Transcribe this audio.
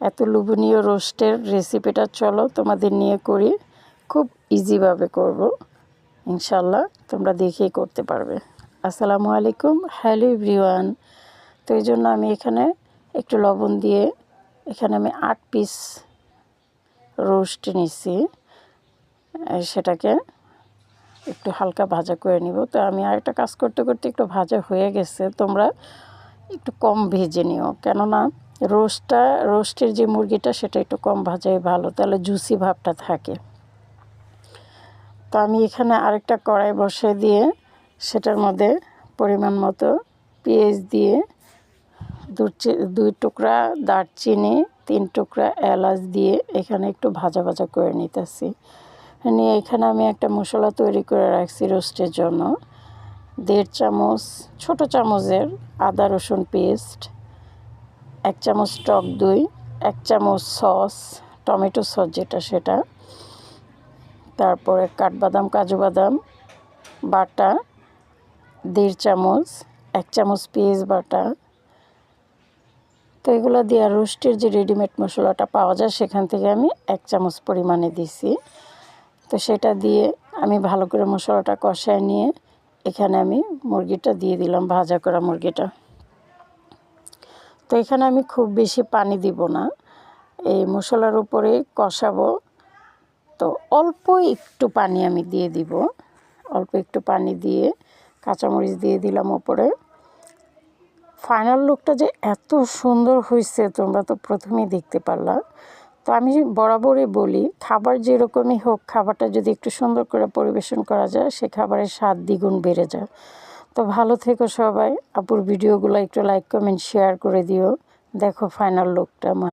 এত লোভনীয় রোস্টের রেসিপিটা চলো তোমাদের নিয়ে করি। খুব ইজিভাবে করব, ইনশাল্লাহ তোমরা দেখেই করতে পারবে। আসসালামু আলাইকুম, হ্যালো এভরিওয়ান। তো এই জন্য আমি এখানে একটু লবণ দিয়ে এখানে আমি 8 পিস রোস্ট নিছি, সেটাকে একটু হালকা ভাজা করে নিব। তো আমি আরেকটা কাজ করতে করতে একটু ভাজা হয়ে গেছে, তোমরা একটু কম ভেজে নিও, কেননা রোস্টের যে মুরগিটা সেটা একটু কম ভাজাই ভালো, তাহলে জুসি ভাবটা থাকে। তো আমি এখানে আরেকটা কড়াই বসিয়ে দিয়ে সেটার মধ্যে পরিমাণ মতো পেঁয়াজ দিয়ে 2 টুকরা দারচিনি, 3 টুকরা এলাচ দিয়ে এখানে একটু ভাজা ভাজা করে নিতেছি। নিয়ে এখানে আমি একটা মশলা তৈরি করে রাখছি রোস্টের জন্য। 1.5 চামচ ছোট চামচের আদা রসুন পেস্ট, 1 চামচ টক দই, 1 চামচ সস, টমেটো সস যেটা সেটা, তারপরে কাঠবাদাম কাজু বাদাম বাটা 1.5 চামচ, 1 চামচ পেঁয়াজ বাটা। তো এগুলো দিয়ে রোস্টের যে রেডিমেড মশলাটা পাওয়া যায় সেখান থেকে আমি 1 চামচ পরিমাণে দিছি। তো সেটা দিয়ে আমি ভালো করে মশলাটা কষায় নিয়ে এখানে আমি মুরগিটা দিয়ে দিলাম, ভাজা করা মুরগিটা। তো এখানে আমি খুব বেশি পানি দিব না, এই মশলার উপরে কষাবো, তো অল্প একটু পানি আমি দিয়ে দিব। অল্প একটু পানি দিয়ে কাঁচামরিচ দিয়ে দিলাম ওপরে। ফাইনাল লুকটা যে এত সুন্দর হয়েছে তোমরা তো প্রথমেই দেখতে পারলা। তো আমি বরাবরই বলি, খাবার যেরকমই হোক, খাবারটা যদি একটু সুন্দর করে পরিবেশন করা যায় সে খাবারের স্বাদ দ্বিগুণ বেড়ে যায়। তো ভালো থেকো সবাই। আপুর ভিডিওগুলো একটু লাইক কমেন্ট শেয়ার করে দিও। দেখো ফাইনাল লুকটা।